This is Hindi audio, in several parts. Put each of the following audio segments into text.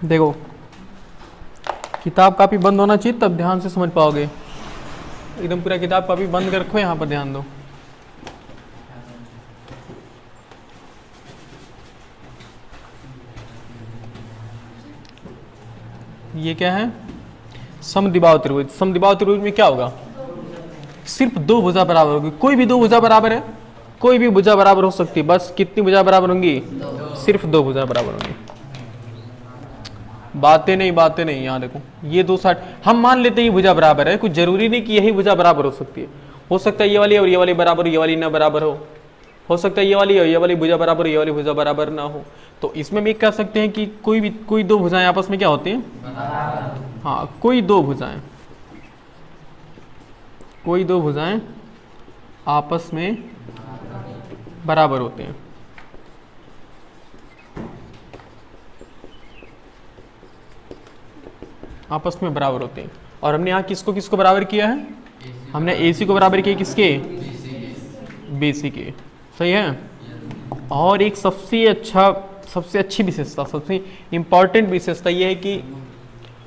देखो किताब कापी बंद होना चाहिए, तब ध्यान से समझ पाओगे। एकदम पूरा किताब कापी बंद कर रखो, यहाँ पर ध्यान दो। ये क्या है? समद्विबाहु त्रिभुज। समद्विबाहु त्रिभुज में क्या होगा? सिर्फ दो भुजा बराबर होगी। कोई भी दो भुजा बराबर है, कोई भी भुजा बराबर हो सकती है। बस कितनी भुजा बराबर होंगी? सिर्फ दो भुजा बराबर होंगी। बातें नहीं। यहाँ देखो ये दो साइड हम मान लेते हैं ये भुजा बराबर है, कुछ जरूरी नहीं कि यही भुजा बराबर हो सकती है। हो सकता है ये वाली और ये वाली बराबर, ये वाली ना बराबर हो सकता है ये वाली और ये वाली भुजा बराबर, ये वाली भुजा बराबर ना हो। तो इसमें भी कह सकते हैं कि कोई दो भुजाएं आपस में क्या होती हैं? हाँ, कोई दो भुजाएं आपस में बराबर होते हैं। आपस में बराबर होते हैं। और हमने यहाँ किसको किसको बराबर किया है? हमने AC को बराबर किया किसके? BC के। सही है। और एक सबसे अच्छी विशेषता, सबसे इंपॉर्टेंट विशेषता यह है कि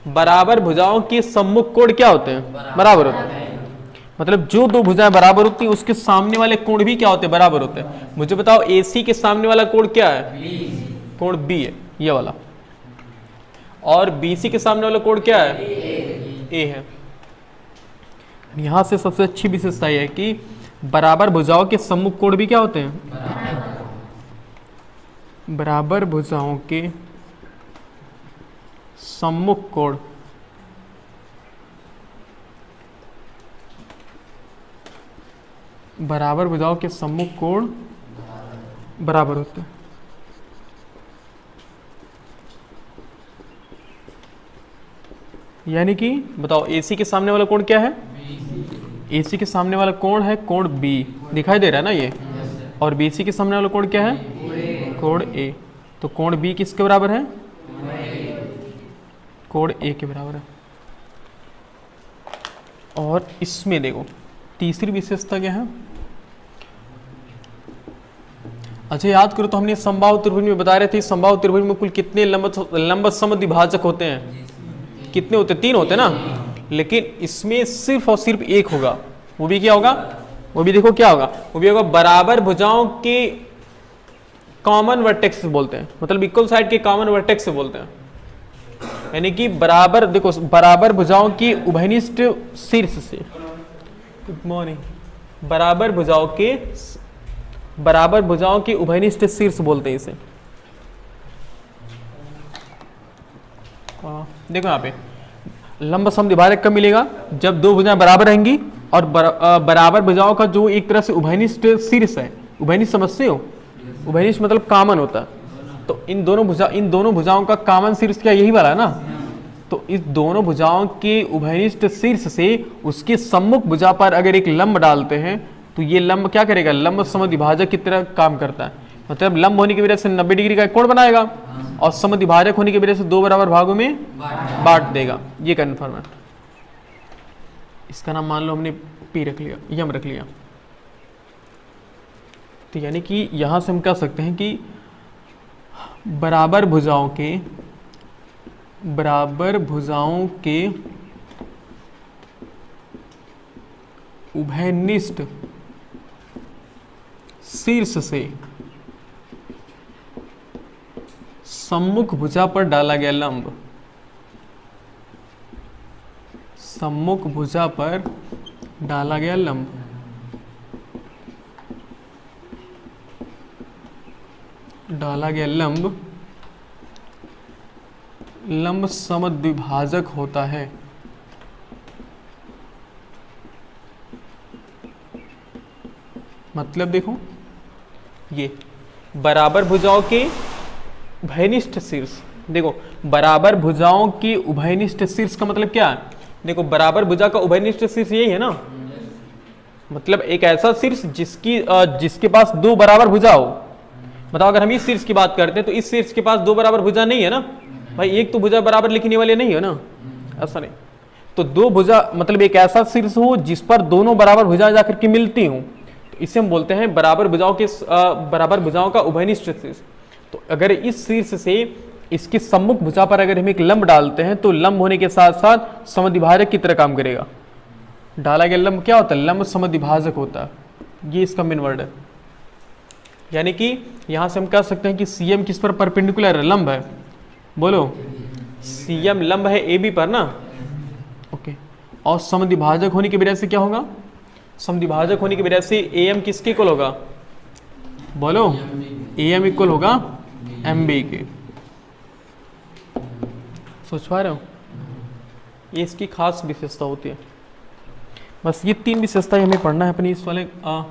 बराबर भुजाओं के सम्मुख कोण क्या होते हैं? बराबर होते हैं। मतलब जो दो भुजाएं बराबर होती हैं उसके सामने वाले कोण भी क्या होते हैं? बराबर होते हैं। मुझे बताओ AC के सामने वाला कोण क्या है? कोण B है, ये वाला। और BC के सामने वाला कोण क्या है? A है। यहां से सबसे अच्छी विशेषता यह है कि बराबर भुजाओं के सम्मुख कोण भी क्या होते हैं? बराबर भुजाओं के सम्मुख कोण बराबर भुजाओं के सम्मुख कोण बराबर होते हैं। यानी कि बताओ AC के सामने वाला कोण क्या है? AC के सामने वाला कोण है कोण B, दिखाई दे रहा है ना ये। और BC के सामने वाला कोण क्या है? कोण A। तो कोण B किसके बराबर है? कोण A के बराबर है। और इसमें देखो तीसरी विशेषता क्या है? अच्छा याद करो तो हमने समबाहु त्रिभुज में बता रहे थे, समबाहु त्रिभुज में कुल कितने लंब समद्विभाजक होते हैं? कितने होते? 3 होते ना। लेकिन इसमें सिर्फ और सिर्फ एक होगा। वो भी क्या होगा? वो भी देखो क्या होगा? वो भी होगा बराबर भुजाओं के कॉमन वर्टेक्स से बोलते हैं, मतलब इक्वल साइड के कॉमन वर्टेक्स से बोलते हैं। यानी कि बराबर देखो बराबर भुजाओं की उभयनिष्ठ शीर्ष से, गुड मॉर्निंग, बराबर भुजाओं के उभयनिष्ठ शीर्ष बोलते हैं इसे। देखो यहाँ पे लंब समद्विभाजक कब मिलेगा? जब दो भुजाएं बराबर रहेंगी और बराबर भुजाओं का जो एक तरह से उभयनिष्ठ शीर्ष है। उभयनिष्ठ समझते हो? उभयनिष्ठ मतलब कॉमन होता है। तो इन दोनों भुजाओं का कॉमन शीर्ष क्या यही वाला है ना? तो इस दोनों भुजाओं के उभयनिष्ठ शीर्ष से उसके सम्मुख भुजा पर अगर एक लंब डालते हैं तो ये लंब क्या करेगा? लंब समद्विभाजक की तरह काम करता है। मतलब लंब होने की वजह से 90 डिग्री का कोण बनाएगा और समद्विभाजक होने की वजह से दो बराबर भागों में बांट देगा। ये कन्फर्म है। इसका नाम मान लो हमने P रख लिया, यम रख लिया। तो यानी कि यहां से हम कह सकते हैं कि बराबर भुजाओं के उभयनिष्ठ शीर्ष से सम्मुख भुजा पर डाला गया लंब, सम्मुख भुजा पर डाला गया लंब लंब समद्विभाजक होता है। मतलब देखो ये बराबर भुजाओं के उभयनिष्ठ शीर्ष, देखो बराबर भुजाओं की उभयनिष्ठ शीर्ष का मतलब क्या है? देखो बराबर भुजा का उभयनिष्ठ शीर्ष यही है ना, मतलब एक ऐसा शीर्ष जिसके पास दो बराबर भुजा हो। बताओ अगर हम इस शीर्ष की बात करते हैं तो इस शीर्ष के पास दो बराबर भुजा नहीं है ना भाई, एक तो भुजा बराबर लिखने वाले नहीं है ना, ऐसा नहीं। तो दो भुजा मतलब एक ऐसा शीर्ष हो जिस पर दोनों बराबर भुजा जाकर के मिलती हूं, तो इसे हम बोलते हैं बराबर भुजाओं का उभयनिष्ठ शीर्ष। तो अगर इस शीर्ष से इसकी सम्मुख भुजा पर अगर हम एक लंब डालते हैं तो लंब होने के साथ साथ समद्विभाजक की तरह काम करेगा। डाला गया लंब क्या होता है? लंब समद्विभाजक होता है। ये इसका मेन वर्ड है। यानी कि यहां से हम कह सकते हैं कि CM किस पर परपेंडिकुलर है? लंब है। बोलो, CM लंब है AB पर ना। ओके, और समद्विभाजक होने की वजह से क्या होगा? समद्विभाजक होने की वजह से AM किसके इक्वल होगा? बोलो, AM इक्वल होगा MB के। सोच पा रहे हो? ये इसकी खास विशेषता होती है। बस ये 3 विशेषताएं हमें पढ़ना है अपनी इस वाले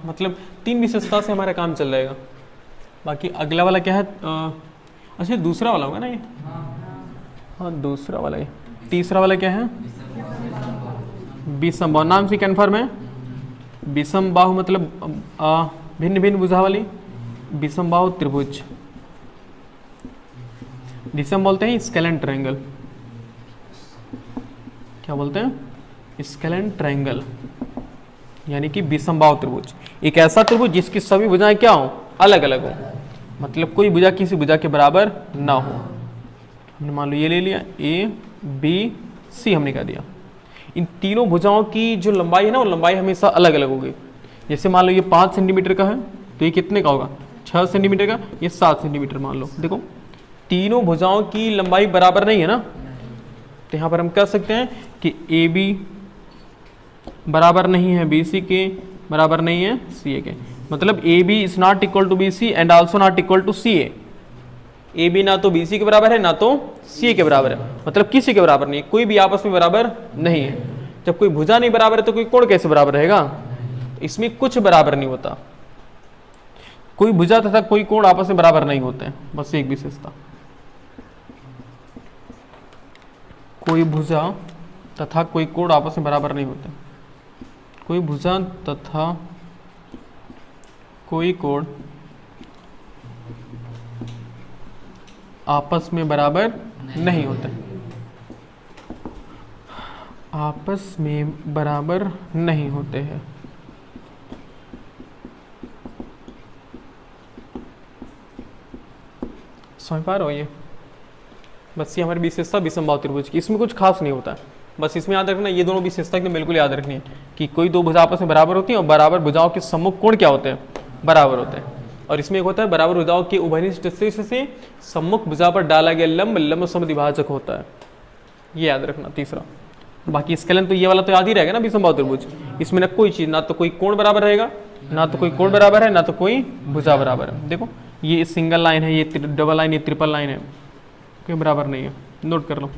मतलब 3 विशेषता से हमारा काम चल जाएगा। बाकी अगला वाला क्या है? अच्छा, दूसरा वाला होगा ना ये? हाँ, दूसरा वाला ये। तीसरा वाला क्या है? विषम बाहु। नाम से कन्फर्म है? विषम बाहु मतलब भिन्न भिन्न भुजा वाली विषम बाहु त्रिभुज, जिसे हम बोलते हैं स्केलेन ट्रायंगल। क्या बोलते हैं? स्केलेन ट्रायंगल, यानी कि विषम बाहु त्रिभुज। एक ऐसा त्रिभुज जिसकी सभी भुजाएं क्या हो? अलग अलग हो, मतलब कोई भुजा किसी भुजा के बराबर ना हो। हमने मान लो ये ले लिया, ABC हमने कह दिया। इन तीनों भुजाओं की जो लंबाई है ना, वो लंबाई हमेशा अलग अलग होगी। जैसे मान लो ये 5 सेंटीमीटर का है तो ये कितने का होगा? 6 सेंटीमीटर का। ये 7 सेंटीमीटर मान लो। देखो, तीनों भुजाओं की लंबाई बराबर नहीं है ना, तो यहाँ पर हम कह सकते हैं कि AB बराबर नहीं है BC के, बराबर नहीं है CA के। मतलब AB is not equal to BC and also not equal to CA। AB ना तो BC के बराबर है ना तो CA के बराबर है, मतलब किसी के बराबर नहीं है। कोई भी आपस में बराबर नहीं है। जब कोई भुजा नहीं बराबर है तो कोई कोण कैसे बराबर रहेगा? इसमें कुछ बराबर नहीं होता। कोई भुजा तथा कोई कोण आपस में बराबर नहीं होते हैं। बस एक विशेषता, कोई भुजा तथा कोई कोण आपस में बराबर नहीं होते। कोई भुजा तथा कोई कोण आपस में बराबर नहीं होते। आपस में बराबर नहीं होते हैं। समझ पा रहे हो? ये बस ये हमारी विशेषता विषम बाहु त्रिभुज की। इसमें कुछ खास नहीं होता है। बस इसमें याद रखना, ये दोनों विशेषता एकदम बिल्कुल याद रखनी है कि कोई दो भुजा आपस में बराबर होती है और बराबर भुजाओं के सम्मुख कोण क्या होते हैं? बराबर होते हैं। और इसमें एक होता है बराबर भुजाओं के उभयनिष्ठ से सम्मुख भुजा पर डाला गया लंब लंब समद्विभाजक होता है। ये याद रखना तीसरा। बाकी स्केलन तो ये वाला तो याद ही रहेगा ना, विषम बाहु त्रिभुज। इसमें ना कोई चीज, ना तो कोई कोण बराबर रहेगा, ना तो कोई कोण बराबर है, ना तो कोई भुजा बराबर है। देखो, ये सिंगल लाइन है, ये डबल लाइन, ये ट्रिपल लाइन है, कोई बराबर नहीं है। नोट कर लो।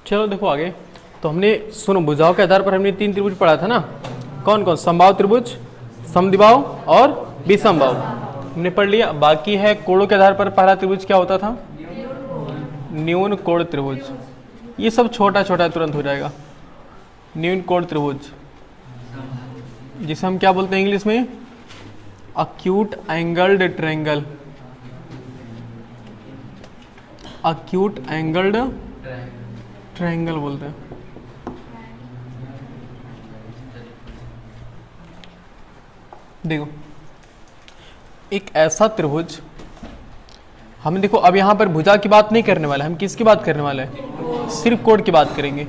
चलो देखो आगे। तो हमने सुनो, भुजाओं के आधार पर हमने 3 त्रिभुज पढ़ा था ना। कौन कौन? समबाहु त्रिभुज, समद्विबाहु और विषम बाहु हमने पढ़ लिया। बाकी है कोणों के आधार पर पहला त्रिभुज क्या होता था? न्यून कोण त्रिभुज। ये सब छोटा छोटा तुरंत हो जाएगा। न्यून कोण त्रिभुज, जिसे हम क्या बोलते हैं इंग्लिश में? Acute angled triangle. Acute angled triangle बोलते हैं। देखो, एक ऐसा त्रिभुज, हम देखो अब यहां पर भुजा की बात नहीं करने वाले, हम किसकी बात करने वाले हैं? सिर्फ कोण की बात करेंगे।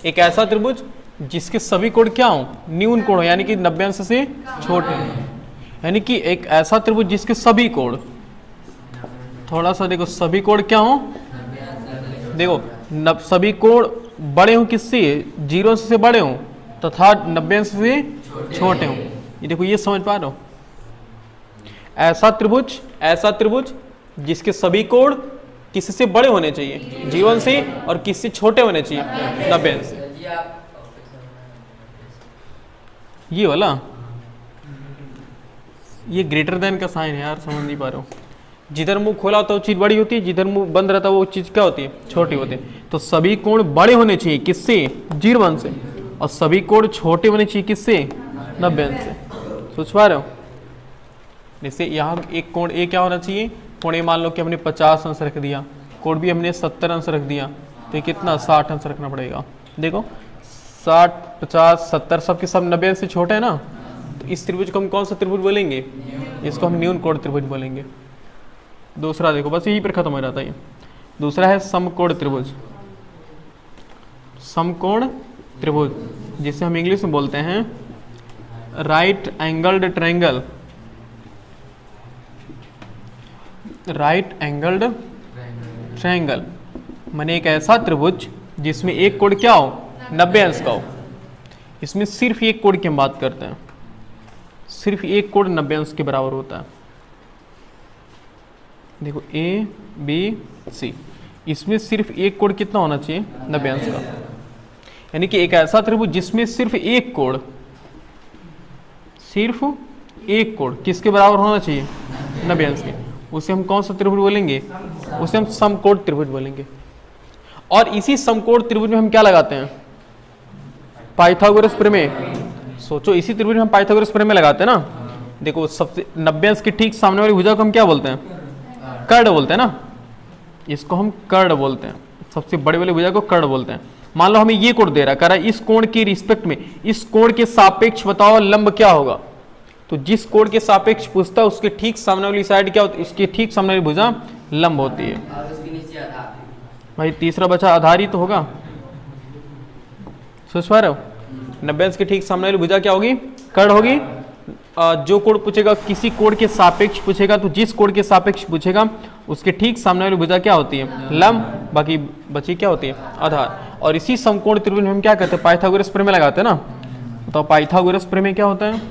एक ऐसा त्रिभुज जिसके सभी कोण क्या हो? न्यून कोण हो, यानी कि 90 अंश से छोटे। यानी कि एक ऐसा त्रिभुज जिसके सभी कोण, थोड़ा सा देखो, सभी कोण क्या हो? देखो, सभी कोण बड़े हो किससे? 0 अंश से बड़े हो तथा 90 अंश से छोटे हो। ये देखो, ये समझ पा रहे हो? ऐसा त्रिभुज जिसके सभी कोण किससे बड़े होने चाहिए? 0 अंश से, और किससे छोटे होने चाहिए? 90 अंश से। ये वाला, ये ग्रेटर देन का साइन है यार, समझ नहीं पा रहे हो? जिधर मुंह खोला होता है वो चीज बड़ी होती है, जिधर मुंह बंद रहता है वो चीज क्या होती है? छोटी होती है। तो सभी कोण बड़े होने चाहिए किससे? 0 अंश से, और सभी कोण छोटे होने चाहिए किससे? 90 अंश से। सोच पा रहे हो? जैसे यहाँ एक कोण ए क्या होना चाहिए? कोण ए मान लो कि हमने 50 अंश रख दिया, कोण बी हमने 70 अंश रख दिया, तो ये कितना? 60 अंश रखना पड़ेगा। देखो, 60, 50, 70 सबके सब 90 से छोटे हैं ना, तो इस त्रिभुज को हम कौन सा त्रिभुज बोलेंगे? इसको हम न्यून कोण त्रिभुज बोलेंगे। दूसरा देखो, बस यहीं पर खत्म हो जाता है। दूसरा है समकोण त्रिभुज। समकोण त्रिभुज जिसे हम इंग्लिश में बोलते हैं right angled triangle. Right angled triangle माने एक ऐसा त्रिभुज जिसमें एक कोण क्या हो? 90 अंश का हो। इसमें सिर्फ एक कोण की हम बात करते हैं, सिर्फ एक कोण 90 अंश के बराबर होता है। देखो ए बी सी, इसमें सिर्फ एक कोण कितना होना चाहिए? 90 अंश का। यानी कि एक ऐसा त्रिभुज जिसमें सिर्फ एक कोण, सिर्फ एक कोण किसके बराबर होना चाहिए? 90 अंश के। उसे हम कौन सा त्रिभुज बोलेंगे? उसे हम समकोण त्रिभुज बोलेंगे। और इसी समकोण त्रिभुज में हम क्या लगाते हैं? पाइथागोरस प्रमेय। सोचो, इसी त्रिभुज में हम पाइथागोरस प्रमेय लगाते हैं ना। देखो, सबसे 90 अंश के ठीक सामने वाली भुजा को हम क्या बोलते हैं? कर्ण बोलते हैं ना। इसको हम कर्ण बोलते हैं, सबसे बड़े वाली भुजा को कर्ण बोलते हैं। मान लो हमें ये कोण दे रहा है, इस कोण के रिस्पेक्ट में, इस कोण के सापेक्ष बताओ लंब क्या होगा। तो जिस कोण के सापेक्ष पूछता है उसके ठीक सामने वाली साइड क्या होती है? उसके ठीक सामने वाली भुजा लंब होती है। और उसके नीचे आधार। भाई तीसरा बचा आधार ही तो होगा। सोच पा रहे हो? 90 अंश के ठीक सामने वाली भुजा क्या होगी? कर्ण होगी। जो कोण पूछेगा, किसी कोण के सापेक्ष पूछेगा, तो जिस कोण के सापेक्ष पूछेगा उसके ठीक सामने वाली भुजा क्या होती है? लंब। बाकी बची क्या होती है? आधार। और इसी समकोण त्रिभुज में हम क्या करते हैं? पाइथागोरस प्रमेय लगाते हैं ना। तो पाइथागोरस प्रमेय क्या होता है?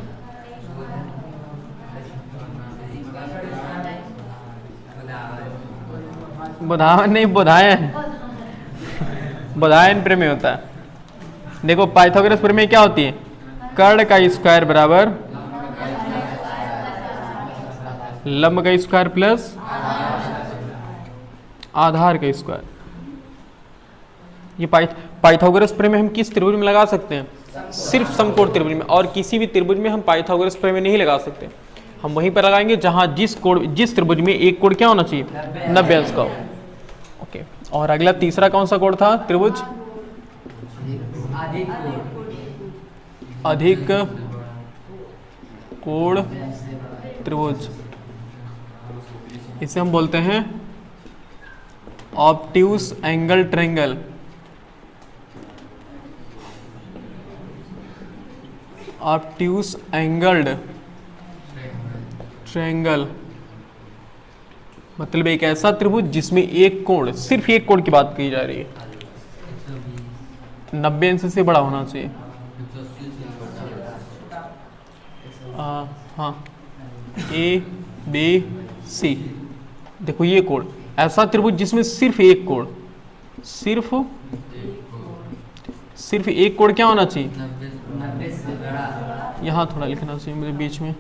बुधावन नहीं, बुधायन। बुधायन प्रमेय होता है। देखो, पाइथागोरस प्रमेय क्या होती है? कर्ण का स्क्वायर बराबर लंब का स्क्वायर प्लस आधार का स्क्वायर। ये पाइथागोरस प्रमेय हम किस त्रिभुज में लगा सकते हैं? सिर्फ समकोण त्रिभुज में। और किसी भी त्रिभुज में हम पाइथागोरस प्रमेय नहीं लगा सकते। हम वहीं पर लगाएंगे जहां जिस त्रिभुज में एक कोण क्या होना चाहिए? 90 अंश का हो। ओके। और अगला तीसरा कौन सा कोण था? त्रिभुज अधिक कोण त्रिभुज। इसे हम बोलते हैं obtuse angle triangle. Obtuse angled triangle मतलब एक ऐसा त्रिभुज जिसमें एक कोण, सिर्फ एक कोण की बात की जा रही है, 90 अंश से बड़ा होना चाहिए। हाँ, ए बी सी। देखो ये कोण, ऐसा त्रिभुज जिसमें सिर्फ एक कोण, सिर्फ एक कोण क्या होना चाहिए? 90 से बड़ा। यहाँ थोड़ा लिखना चाहिए मुझे बीच में।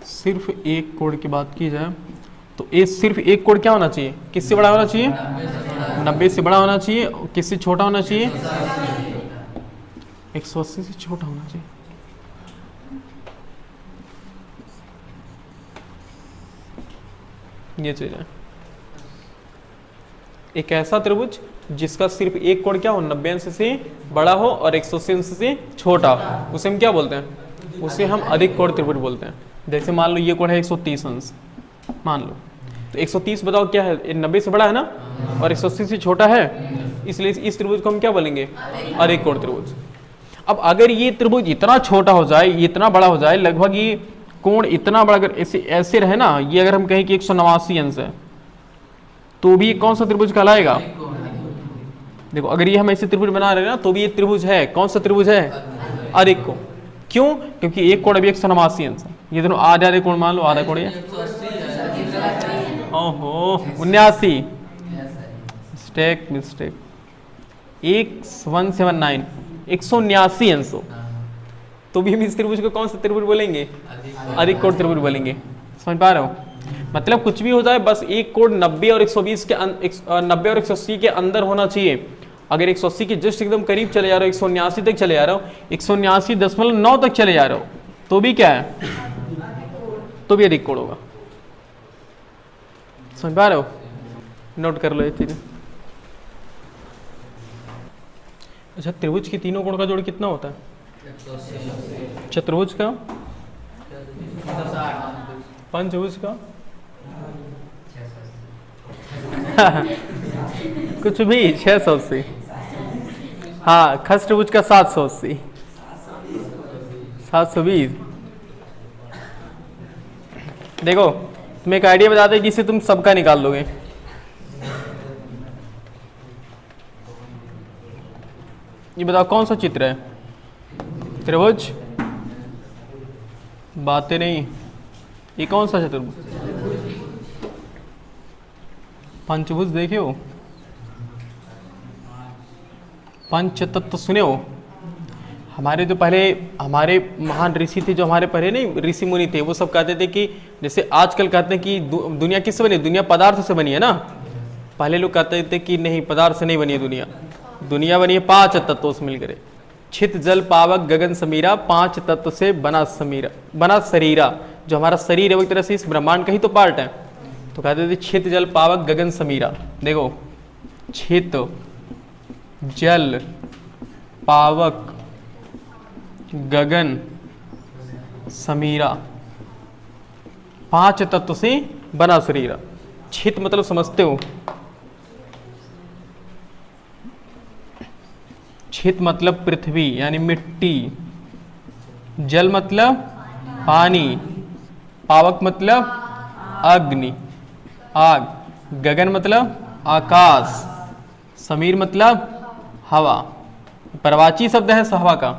सिर्फ एक कोण की बात की जाए तो सिर्फ एक कोण क्या होना चाहिए? किससे बड़ा होना चाहिए? 90 से बड़ा होना चाहिए। किससे छोटा होना चाहिए? 180 से छोटा होना चाहिए। ये चीज है। एक ऐसा त्रिभुज जिसका सिर्फ एक कोण क्या हो? 90 अंश से बड़ा हो और 180 अंश से छोटा, उसे हम क्या बोलते हैं? उसे हम अधिक कोण त्रिभुज बोलते हैं। जैसे मान लो ये कोण है 130 अंश, मान लो, तो 130 बताओ क्या है? 90 से बड़ा है ना, और 180 से छोटा है, इसलिए इस त्रिभुज को हम क्या बोलेंगे? अधिक कोण त्रिभुज। अब अगर ये त्रिभुज इतना छोटा हो जाए, इतना बड़ा हो जाए, लगभग ये कोण इतना बड़ा, अगर ऐसे रहे ना, ये अगर हम कहें कि 189 अंश है, तो भी ये कौन सा त्रिभुज कहलाएगा? देखो, अगर ये हम ऐसे त्रिभुज बना रहे हैं ना, तो भी ये त्रिभुज है। कौन सा त्रिभुज है? अधिक कोण। क्यों? क्योंकि एक कोण अभी 189 अंश है। ये दोनों आधे कोण मान लो, आधा कोण ये, ओहो 79, मिस्टेक 179, 179 अंश हो, तो भी हम इस त्रिभुज को कौन सा त्रिभुज बोलेंगे? अधिक कोण त्रिभुज बोलेंगे। समझ पा रहे हो? मतलब कुछ भी हो जाए, बस एक कोण 90 और 120 के 90 और 180 के अंदर होना चाहिए। अगर 180 के जस्ट एकदम करीब चले जा रहे हो, 179 तक चले जा रहे हो, 179.9 तक चले जा रहे हो, तो भी क्या है? तो भी अधिक कोण होगा। समझ पा रहे हो? नोट कर लो ये चीजें। अच्छा, त्रिभुज की तीनों कोण का जोड़ कितना होता है? 180 चतुर्भुज का? 160 पंचभुज का? 680 कुछ भी 680। हाँ, खष्टभुज का 780, 720। देखो तुम्हें एक आइडिया बताते हैं जिससे तुम सबका निकाल लोगे। ये बताओ कौन सा चित्र है? त्रिभुज? बातें नहीं। ये कौन सा चतुर्भुज? पंचभुज देखे हो? पंच तत्व सुने हो? हमारे जो पहले हमारे महान ऋषि थे, जो हमारे पहले नहीं ऋषि मुनि थे, वो सब कहते थे कि जैसे आजकल कहते हैं कि दुनिया किससे बनी? दुनिया पदार्थ से बनी है ना। पहले लोग कहते थे कि नहीं, पदार्थ से नहीं बनी है दुनिया। दुनिया बनी है 5 तत्वों से मिलकर। छित जल पावक गगन समीरा, 5 तत्व से बना शरीरा। जो हमारा शरीर है वो एक तरह से इस ब्रह्मांड का ही तो पार्ट है। तो कहते थे छित जल पावक गगन समीरा। देखो, छित जल पावक गगन समीरा, 5 तत्व से बना शरीर। छित मतलब समझते हो? छित मतलब पृथ्वी यानी मिट्टी, जल मतलब पानी, पावक मतलब अग्नि आग, गगन मतलब आकाश, समीर मतलब हवा। परवाची शब्द है हवा का।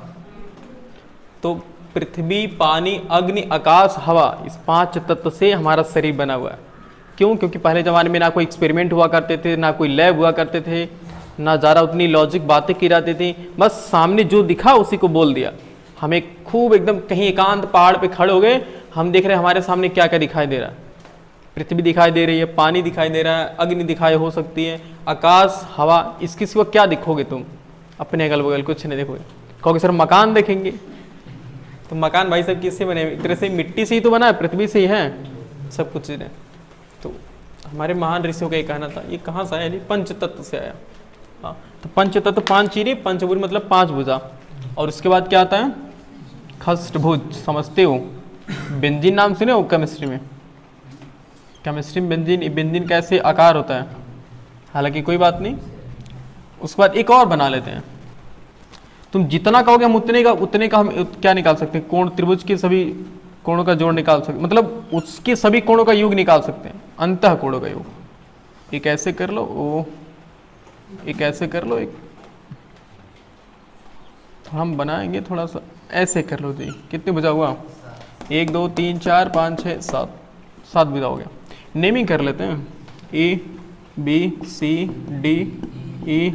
तो पृथ्वी पानी अग्नि आकाश हवा, इस 5 तत्व से हमारा शरीर बना हुआ है। क्यों? क्योंकि पहले ज़माने में ना कोई एक्सपेरिमेंट हुआ करते थे, ना कोई लैब हुआ करते थे, ना ज़्यादा उतनी लॉजिक बातें की जाती थी। बस सामने जो दिखा उसी को बोल दिया। हमें खूब एकदम कहीं एकांत पहाड़ पे खड़े हो गए, हम देख रहे हैं हमारे सामने क्या क्या दिखाई दे रहा है। पृथ्वी दिखाई दे रही है, पानी दिखाई दे रहा है, अग्नि दिखाई हो सकती है, आकाश हवा। इसके सिवा क्या दिखोगे तुम? अपने अगल बगल कुछ नहीं देखोगे। कहोगे सर मकान देखेंगे, तो मकान भाई सब किससे बने? एक तरह से मिट्टी से ही तो बना है, पृथ्वी से ही है सब कुछ चीज़ें। तो हमारे महान ऋषियों का ये कहना था। ये कहाँ से आया? यानी पंच तत्व से आया। हाँ, तो पंच तत्व 5 चीजें, पंचभुज मतलब 5 भुजा। और उसके बाद क्या आता है? खष्टभुज। समझते हो? बेंजीन नाम सुने हो केमिस्ट्री में? केमिस्ट्री में बेंजीन कैसे आकार होता है। हालांकि कोई बात नहीं, उसके बाद एक और बना लेते हैं। तुम जितना कहोगे हम उतने का हम क्या निकाल सकते हैं? कोण, त्रिभुज के सभी कोणों का जोड़ निकाल सकते, मतलब उसके सभी कोणों का योग निकाल सकते हैं, अंतः कोणों का योग। एक ऐसे कर लो, ओ एक ऐसे कर लो, एक हम बनाएंगे थोड़ा सा ऐसे कर लो। जी कितने भुजा हुआ? 1 2 3 4 5 6 7, 7 भुजा हो गया। नेमिंग कर लेते हैं। A B C D E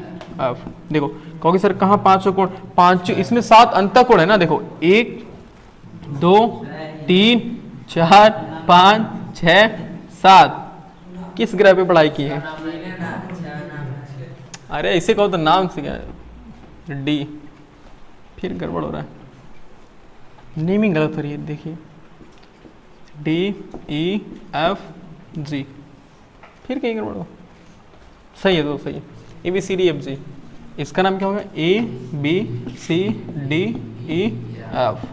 F. देखो कहोगे सर कहाँ 5 कोण? 5 इसमें 7 अंतः कोण है ना। देखो 1 2 3 4 5 6 7। किस ग्रह पे पढ़ाई की है? अरे ऐसे कहो तो नाम से क्या है? डी। फिर गड़बड़ हो रहा है, नेमिंग गलत हो रही है। देखिए डी ई एफ जी, फिर कहीं गड़बड़ हो। सही है, तो सही है। A B C D F G, इसका नाम क्या होगा? A B C D E F.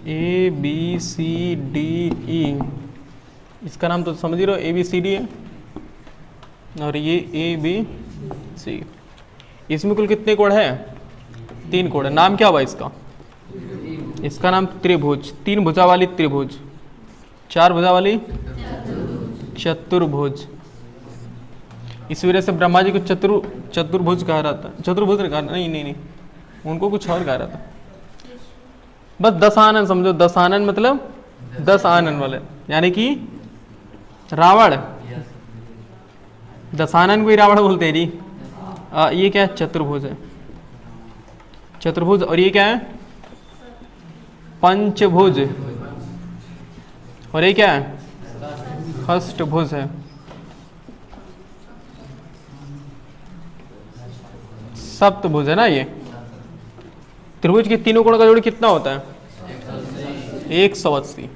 A B C D E, इसका नाम तो समझ ही रहो, ए बी सी डी है। और ये ए बी सी। इसमें कुल कितने कोण है? 3 कोण है। नाम क्या हुआ इसका? इसका नाम त्रिभुज। 3 भुजा वाली त्रिभुज, 4 भुजा वाली चतुर्भुज। इस वजह से ब्रह्मा जी को चतुर्भुज कहा जाता है। चतुर्भुज कहा नहीं, उनको कुछ और कहा जाता। बस 10 आनन समझो। 10 आनन मतलब 10 आनन वाले, यानी कि रावण। दशानन को ही रावण बोलते हैं जी। ये क्या है? चतुर्भुज है, चतुर्भुज। और ये क्या है? पंचभुज। और ये क्या है? खष्टभुज है। सप्तभुज है ना ये। त्रिभुज के तीनों कोण का जोड़ कितना होता है? 180।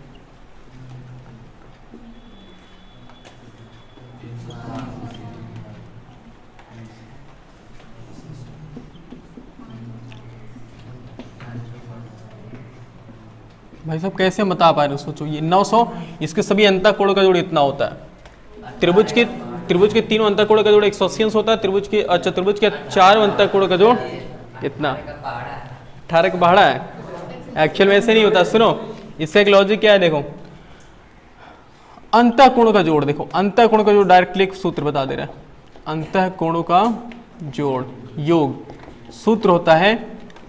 भाई साहब कैसे हम बता पा रहे हो, सोचो ये 900, इसके सभी अंतःकोण का जोड़ इतना होता है। त्रिभुज के तीनों अंतःकोण का जोड़ 180 होता है। चतुर्भुज के 4 अंतःकोण का जोड़ कितना? 18 का पहाड़ा है। एक्चुअल में ऐसे नहीं होता, सुनो इसका एक लॉजिक क्या है, देखो अंतःकोण का जोड़, देखो अंतःकोण का जोड़ डायरेक्टली एक सूत्र बता दे रहा है। अंतःकोणों का जोड़ योग सूत्र होता है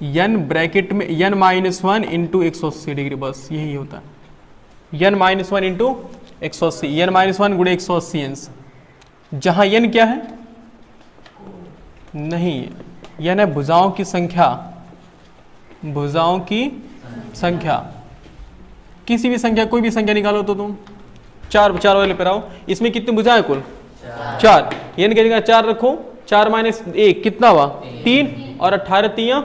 n ब्रैकेट में n-1 इंटू 180 डिग्री, बस यही होता है। n-1 इंटू 180, n-1 गुणे 180 अंश, जहां n क्या है? नहीं, n है भुजाओं की संख्या, भुजाओं की संख्या। किसी भी संख्या, कोई भी संख्या निकालो तो तुम 4 वाले पे आओ, इसमें कितनी भुजाएं कुल? 4। n की जगह 4 रखो, 4 माइनस 1 कितना हुआ? 3, और 18 तियां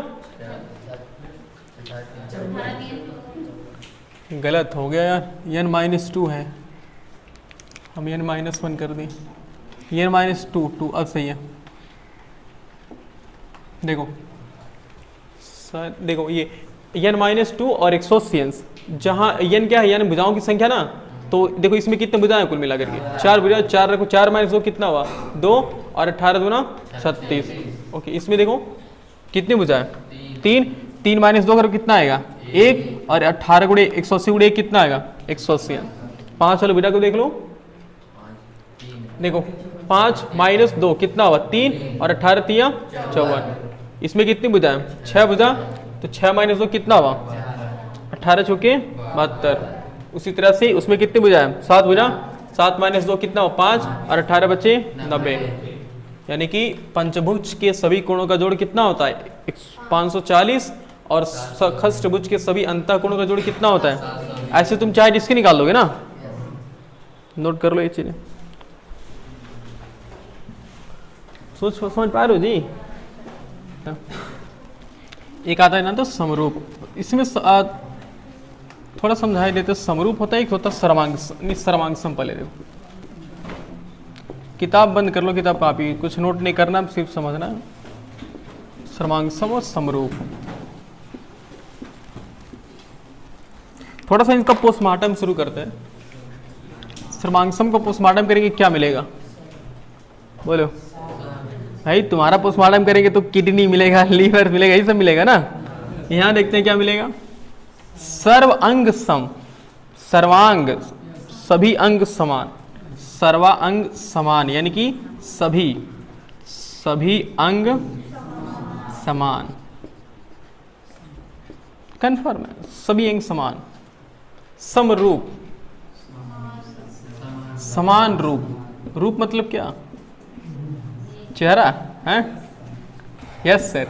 गलत हो गया यार, n-2 है, हम n-1 कर दें, n-2 अब सही है। देखो सर, देखो ये n-2 और 180 अंश, जहाँ n क्या है? n भुजाओं की संख्या ना, तो देखो इसमें कितने भुजाएं कुल मिला करके? 4 भुजा, 4 रखो, 4 माइनस 2 कितना हुआ? 2, और 18 दूना 36। ओके, इसमें देखो कितनी भुजाएं? 3 माइनस 2 करो कितना आएगा? 1, और 18 गुणे 180 गुणे कितना आएगा? 180। 5 वाले भुजा को देख लो, देखो 5 माइनस 2 कितना हुआ? 3, और 18 तियां 54। इसमें कितनी भुजाएं? 6 भुजा, तो 6 माइनस 2 कितना हुआ? 18 चौके 72। उसी तरह से उसमें कितनी भुजाएं? 7 भुजा, 7 माइनस 2 कितना हुआ? 5, और 18 बचे 90। यानी कि पंचभुज के सभी कोणों का जोड़ कितना होता है? 540, और षष्ठभुज के सभी अंतःकोणों का जोड़ कितना होता है? ऐसे तुम चाहे जिसके निकाल लोगे ना, नोट कर लो ये चीजें। समझ पा रहे हो जी? एक आता है ना तो समरूप, इसमें थोड़ा समझाई देते। समरूप होता है, एक होता है सर्वांगसम। पहले देखो, किताब बंद कर लो, किताब कॉपी, कुछ नोट नहीं करना, सिर्फ समझना। सर्वांगसम और समरूप, थोड़ा सा इनका पोस्टमार्टम शुरू करते हैं। सर्वांगसम को पोस्टमार्टम करेंगे क्या मिलेगा? बोलो भाई, तुम्हारा पोस्टमार्टम करेंगे तो किडनी मिलेगा, लीवर मिलेगा, यही सब मिलेगा ना। यहां देखते हैं क्या मिलेगा। सर्व अंग सम, सर्वांग सभी अंग समान, सर्वांग समान यानी कि सभी अंग समान, कन्फर्म है, सभी अंग समान। समरूप, समान रूप, रूप मतलब क्या? चेहरा है? यस सर,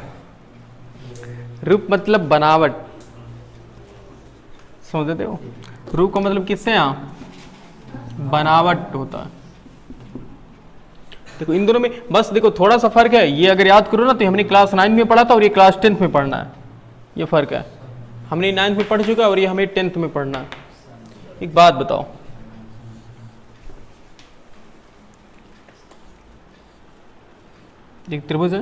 रूप मतलब बनावट, समझते हो? रूप का मतलब किससे? यहाँ बनावट होता है। देखो इन दोनों में बस देखो थोड़ा सा फर्क है, ये अगर याद करो ना तो हमने क्लास 9 में पढ़ा था और ये क्लास 10th में पढ़ना है, ये फर्क है। हमने 9th में पढ़ चुका है और ये हमें 10th में पढ़ना है। एक बात बताओ, एक त्रिभुज है,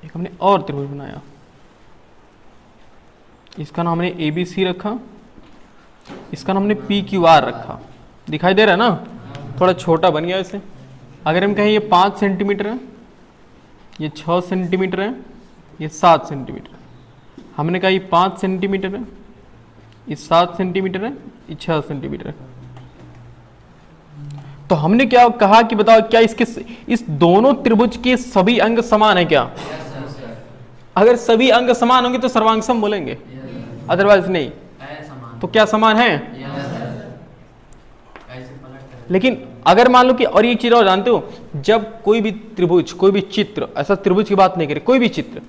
एक हमने और त्रिभुज बनाया, इसका नाम हमने ABC रखा, इसका नाम हमने PQR रखा। दिखाई दे रहा है ना, थोड़ा छोटा बन गया इसे। अगर हम कहें ये 5 सेंटीमीटर है, ये 6 सेंटीमीटर है, ये 7 सेंटीमीटर है। हमने कहा ये 5 सेंटीमीटर है, ये 7 सेंटीमीटर है, ये 6 सेंटीमीटर है। तो हमने क्या कहा कि बताओ क्या इस दोनों त्रिभुज के सभी अंग समान है क्या? अगर सभी अंग समान होंगे तो सर्वांगसम बोलेंगे, अदरवाइज नहीं। तो क्या समान है? लेकिन अगर मान लो कि, और ये चीज और जानते हो, जब कोई भी त्रिभुज, कोई भी चित्र, ऐसा त्रिभुज की बात नहीं करें, कोई भी चित्र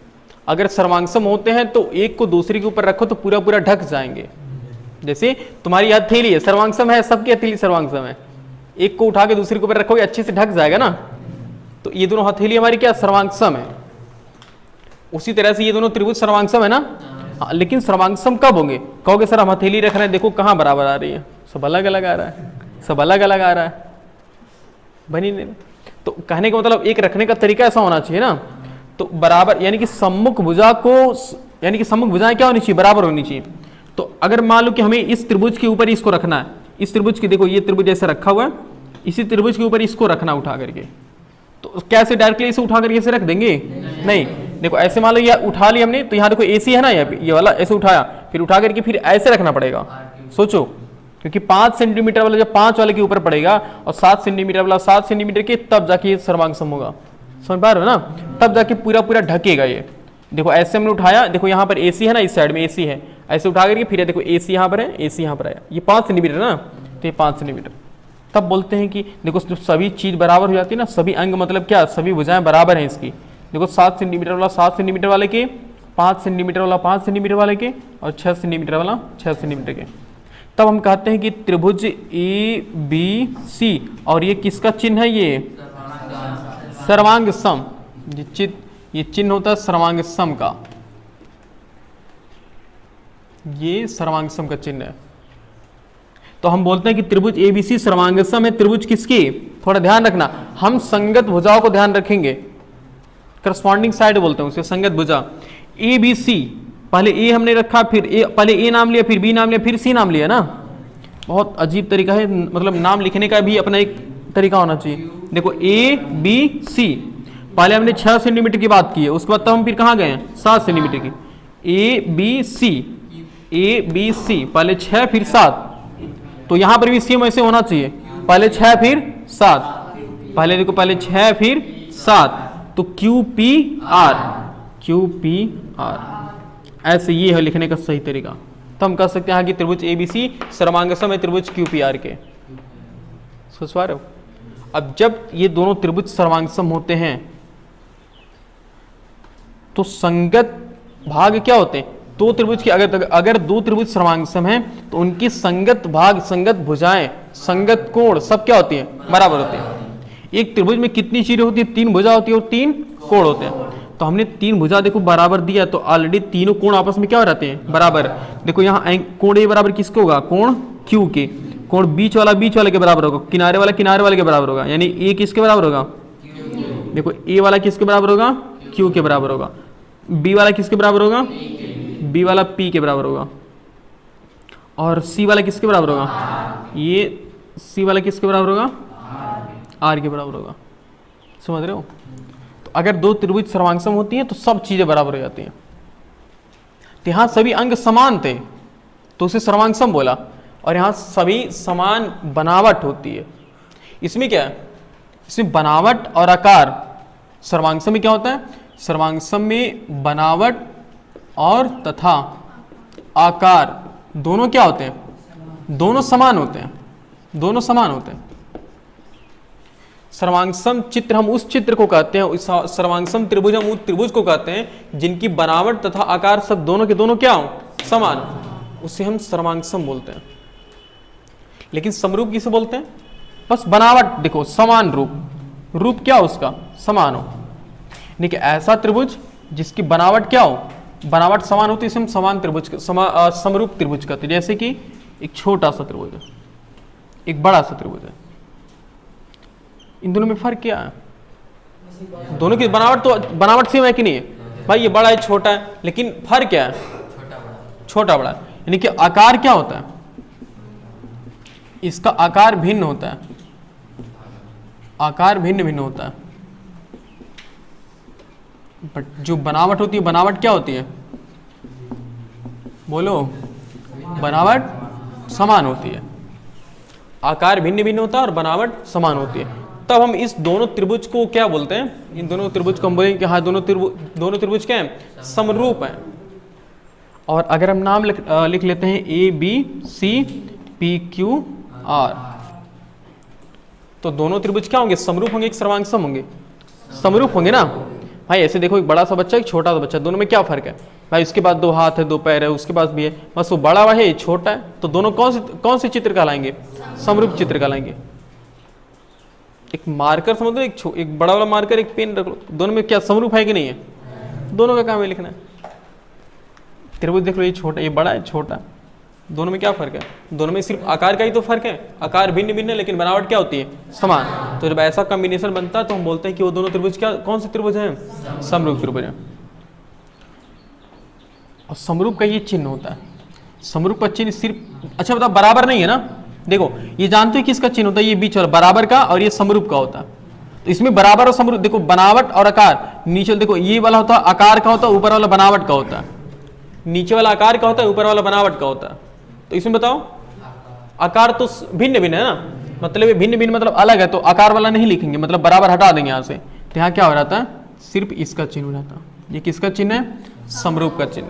अगर सर्वांगसम होते हैं तो एक को दूसरे के ऊपर रखो तो पूरा पूरा ढक जाएंगे। जैसे तुम्हारी हथेली है, सर्वांगसम है, सबकी हथेली सर्वांगसम है, एक को उठा के दूसरे के ऊपर रखोगे अच्छे से ढक जाएगा ना। तो ये दोनों हथेली हमारी क्या सर्वांगसम है। उसी तरह से ये दोनों त्रिभुज सर्वांगसम है ना। हाँ, लेकिन सर्वांगसम कब होंगे? कहोगे सर हम हथेली रख रहे हैं, देखो कहाँ बराबर आ रही है, सब अलग अलग आ रहा है, सब अलग अलग आ रहा है, बनी नहीं। तो कहने का मतलब एक रखने का तरीका ऐसा होना चाहिए ना, तो बराबर यानी कि सम्मुख भुजा को, यानी कि सम्मुख भुजाएं क्या होनी चाहिए? बराबर होनी चाहिए। तो अगर मान लो कि हमें इस त्रिभुज के ऊपर इसको रखना है, इस त्रिभुज की, देखो ये त्रिभुज ऐसे रखा हुआ है, इसी त्रिभुज के ऊपर इसको रखना उठा करके, तो कैसे डायरेक्टली इसे उठा करके ऐसे रख देंगे? नहीं, देखो ऐसे मान लो ये उठा लिया हमने, तो यहाँ देखो AC है ना, ये वाला ऐसे उठाया, फिर उठा करके फिर ऐसे रखना पड़ेगा। सोचो, क्योंकि 5 सेंटीमीटर वाला जब 5 वाले के ऊपर पड़ेगा और 7 सेंटीमीटर वाला 7 सेंटीमीटर के, तब जाके ये सर्वांग सम होगा। समझ पा रहे हो ना? तब जाके पूरा पूरा ढकेगा ये। देखो ऐसे हमने उठाया, देखो यहाँ पर AC है ना, इस साइड में AC है, ऐसे उठा करके फिर देखो AC यहाँ पर है, AC यहाँ पर आया, ये 5 सेंटीमीटर ना, तो ये 5 सेंटीमीटर। तब बोलते हैं कि देखो जब सभी चीज बराबर हो जाती है ना, सभी अंग मतलब क्या, सभी भुजाएं बराबर हैं इसकी। देखो 7 सेंटीमीटर वाला 7 सेंटीमीटर वाले के, 5 सेंटीमीटर वाला 5 सेंटीमीटर वाले के, और 6 सेंटीमीटर वाला 6 सेंटीमीटर के। तब हम कहते हैं कि त्रिभुज ABC, और ये किसका चिन्ह है? ये सर्वांग सम। ये चिन्ह होता है सर्वांग सम का, ये सर्वांग सम का चिन्ह है। तो हम बोलते हैं कि त्रिभुज ABC सर्वांग सम है। त्रिभुज किसकी? थोड़ा ध्यान रखना, हम संगत भुजाओं को ध्यान रखेंगे, करस्पॉन्डिंग साइड बोलते हैं उसे, संगत भुजा। ABC, पहले A हमने रखा, फिर पहले A नाम लिया, फिर B नाम लिया, फिर C नाम लिया ना। बहुत अजीब तरीका है, मतलब नाम लिखने का भी अपना एक तरीका होना चाहिए। देखो ABC, पहले हमने 6 सेंटीमीटर की बात की है, उसके बाद तब हम फिर कहाँ गए हैं? 7 सेंटीमीटर की। ABC, पहले 6 फिर 7, तो यहां पर भी सेम ऐसे होना चाहिए, पहले 6 फिर 7, पहले देखो पहले 6 फिर 7, तो QPR, ऐसे ये है लिखने का सही तरीका। तो हम कह सकते हैं कि त्रिभुज ABC सर्वांग सम है त्रिभुज QPR के। सोच पा रहे हो? अब जब ये दोनों त्रिभुज सर्वांग सम होते हैं तो संगत भाग क्या होते हैं? दो त्रिभुज की अगर दो त्रिभुज सर्वांग सम है तो उनकी संगत भाग, संगत भुजाएं, संगत कोण सब क्या होती हैं? बराबर होते हैं। एक त्रिभुज में कितनी चीजें होती है? 3 भुजा होती है और 3 कोण होते हैं। तो हमने 3 भुजा देखो बराबर दिया, तो ऑलरेडी तीनों कोण आपस में क्या हो रहते हैं? बराबर। देखो यहाँ कोण A बराबर किसके होगा? कोण Q के। कोण बीच वाला के बराबर होगा, किनारे वाले के बराबर होगा, यानी A किसके बराबर होगा? देखो A वाला किसके बराबर होगा? Q के बराबर होगा। B वाला किसके बराबर होगा? B वाला P के बराबर होगा। और C वाला किसके बराबर होगा? ये C वाला किसके बराबर होगा? R के बराबर होगा। समझ रहे हो? तो अगर दो त्रिभुज सर्वांग सम होती हैं तो सब चीजें बराबर हो जाती हैं। तो यहाँ सभी अंग समान थे तो उसे सर्वांग सम बोला, और यहाँ सभी समान बनावट होती है। इसमें क्या है? इसमें बनावट और आकार। सर्वांग सम में क्या होता है? सर्वांग सम में बनावट और तथा आकार दोनों क्या होते हैं? दोनों समान होते हैं, दोनों समान होते हैं। सर्वांगसम चित्र हम उस चित्र को कहते हैं, सर्वांगसम त्रिभुज हम उस त्रिभुज को कहते हैं जिनकी बनावट तथा आकार सब दोनों के दोनों क्या हो? समान, उसे हम सर्वांगसम बोलते हैं। लेकिन समरूप किसे बोलते हैं? बस बनावट देखो, समान रूप, रूप क्या हो उसका? समान हो। देखिए ऐसा त्रिभुज जिसकी बनावट क्या हो? बनावट समान होती है, इसे हम समान त्रिभुज समरूप त्रिभुज कहते हैं। जैसे कि एक छोटा सा त्रिभुज है, एक बड़ा सा त्रिभुज है, इन दोनों में फर्क क्या है? दोनों की बनावट तो बनावट सेम है कि नहीं है? भाई ये बड़ा है छोटा है, लेकिन फर्क क्या है? छोटा बड़ा। यानी कि आकार क्या होता है? इसका आकार भिन्न होता है, आकार भिन्न भिन्न होता है। बट जो बनावट होती है, बनावट क्या होती है? बोलो। बनावट समान होती है, आकार भिन्न भिन्न होता है और बनावट समान होती है। तब हम इस दोनों त्रिभुज को क्या बोलते हैं? इन दोनों त्रिभुज को हम बोलेंगे कि हाँ दोनों त्रिभुज क्या हैं? समरूप हैं। और अगर हम नाम लिख लेते हैं ABCPQR, तो दोनों त्रिभुज क्या होंगे? समरूप होंगे, एक सर्वांग सम होंगे। समरूप होंगे ना भाई। ऐसे देखो, एक बड़ा सा बच्चा, एक छोटा सा बच्चा, दोनों में क्या फर्क है भाई? उसके पास 2 हाथ है, 2 पैर है, उसके पास भी है, बस वो बड़ा है, छोटा है। तो दोनों कौन से चित्र कहलाएंगे? समरूप चित्र कहलाएंगे। एक मार्कर समझ लो, एक बड़ा वाला मार्कर, एक पेन रख लो, दोनों में क्या समरूप है कि नहीं है? दोनों का काम है लिखना है। त्रिभुज देख लो, ये छोटा, ये बड़ा है, छोटा, दोनों में क्या फर्क है? दोनों में सिर्फ आकार का ही तो फर्क है, आकार भिन्न भिन्न है, लेकिन बनावट क्या होती है? समान। तो जब ऐसा कॉम्बिनेशन बनता है तो हम बोलते हैं कि वो दोनों त्रिभुज क्या, कौन से त्रिभुज हैं? समरूप त्रिभुज है। और समरूप का ये चिन्ह होता है। समरूप का चिन्ह सिर्फ, अच्छा बताओ बराबर नहीं है ना, देखो ये जानते हो किसका चिन्ह होता है, ये बीच वाला बराबर का, और ये समरूप का होता है। तो इसमें बराबर और समरूप, देखो बनावट और आकार, नीचे देखो ये वाला होता है आकार का होता है, ऊपर वाला बनावट का होता है, नीचे वाला आकार का होता है, ऊपर वाला बनावट का होता है। तो इसमें बताओ आकार तो भिन्न भिन्न है ना, मतलब ये भिन्न भिन्न मतलब अलग है, तो आकार वाला नहीं लिखेंगे, मतलब बराबर हटा देंगे यहाँ से। तो यहाँ क्या हो जाता है, सिर्फ इसका चिन्ह हो जाता है। ये किसका चिन्ह है, समरूप का चिन्ह।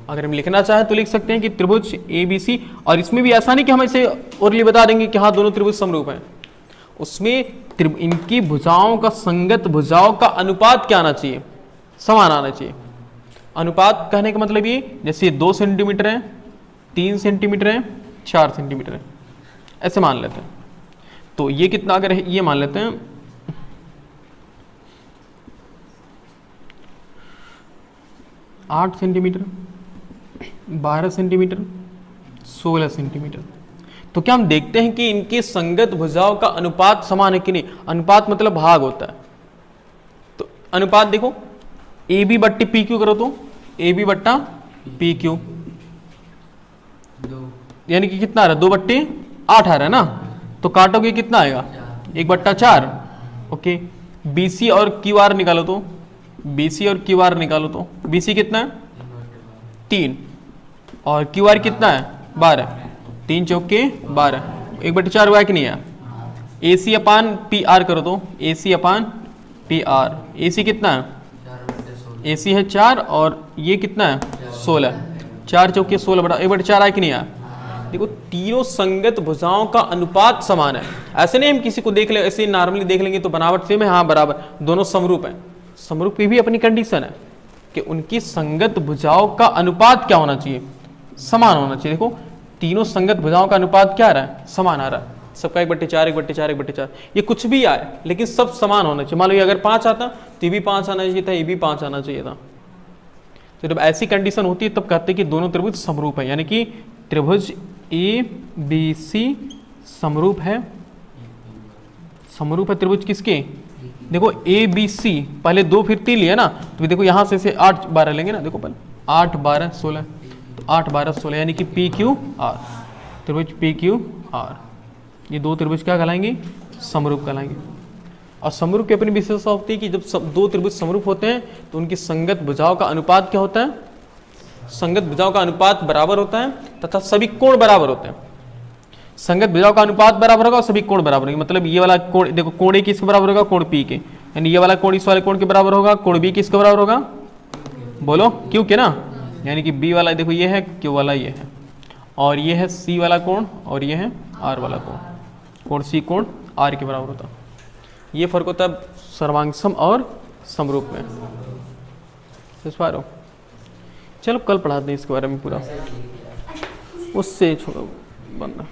अगर हम लिखना चाहें तो लिख सकते हैं कि त्रिभुज ABC, और इसमें भी ऐसा नहीं कि हम इसे ओरली बता देंगे कि हाँ दोनों त्रिभुज समरूप हैं, उसमें इनकी भुजाओं का संगत भुजाओं का अनुपात क्या आना चाहिए, समान आना चाहिए। अनुपात कहने का मतलब ये, जैसे ये 2 सेंटीमीटर है, 3 सेंटीमीटर है, 4 सेंटीमीटर है, ऐसे मान लेते हैं। तो ये कितना, अगर ये मान लेते हैं 8 सेंटीमीटर, 12 सेंटीमीटर, 16 सेंटीमीटर, तो क्या हम देखते हैं कि इनकी संगत भुजाओं का अनुपात समान है कि नहीं। अनुपात मतलब भाग होता है। तो अनुपात देखो AB बट्टी PQ करो तो AB बट्टा PQ, यानी कि कितना आ रहा है, 2/8 आ रहा है ना, तो काटोगे कितना आएगा, 1/4। ओके, BC और QR निकालो तो, BC और QR निकालो तो BC कितना है 3, और QR कितना है 12, 3 चौके 12, 1/4 हुआ कि नहीं है। AC अपान PR करो तो AC अपान PR, AC कितना है, AC है 4 और ये कितना है 16, 4 चौके 16 बटा 1/4 आया कि नहीं आया। देखो तीनों संगत भुजाओं का अनुपात समान है। ऐसे नहीं हम किसी को देख ले, ऐसे नॉर्मली देख लेंगे तो बनावट सेम है, हाँ बराबर, दोनों समरूप हैं। समरूप की भी अपनी कंडीशन है कि उनकी संगत भुजाओं का अनुपात क्या होना चाहिए, समान होना चाहिए। देखो तीनों संगत भुजाओं का अनुपात क्या आ रहा है, समान आ रहा है, सबका 1/4 1/4 1/4, ये कुछ भी आए लेकिन सब समान होना चाहिए। मान लो अगर 5 आता तो ये भी 5 आना चाहिए था, ये भी 5 आना चाहिए था। तो जब ऐसी कंडीशन होती है तब कहते हैं कि दोनों त्रिभुज समरूप है, यानी कि त्रिभुज ABC समरूप है। समरूप है त्रिभुज किसके, देखो ABC, पहले 2 फिर 3 लिया ना, तो देखो यहाँ से 8 12 लेंगे ना, देखो पहले 8 12 16, तो 8 12 16 यानी कि PQR, त्रिभुज PQR, ये 2 त्रिभुज क्या कहलाएंगे, समरूप कहलाएंगे। और समरूप की अपनी विशेषता होती है कि जब 2 त्रिभुज समरूप होते हैं तो उनकी संगत भुजाओं का अनुपात क्या होता है, संगत भुजाओं का अनुपात बराबर होता है तथा सभी कोण बराबर होते हैं। संगत भुजाओं का अनुपात बराबर होगा और सभी कोण बराबर होंगे। मतलब ये वाला कोण देखो, कोण A किसके बराबर होगा, कोण P के, यानी ये वाला कोण इस वाले कोण के बराबर होगा, कोण B किसके बराबर होगा, बोलो Q के ना, यानी कि B वाला देखो ये है, Q वाला ये है, और ये है C वाला कोण, और ये है R वाला कोण, कोण C कोण R के बराबर होता है। ये फर्क होता है सर्वांगसम और समरूप में। समझ पा रहे हो। चलो कल पढ़ाते हैं इसके बारे में पूरा, उससे छोड़ो बनना।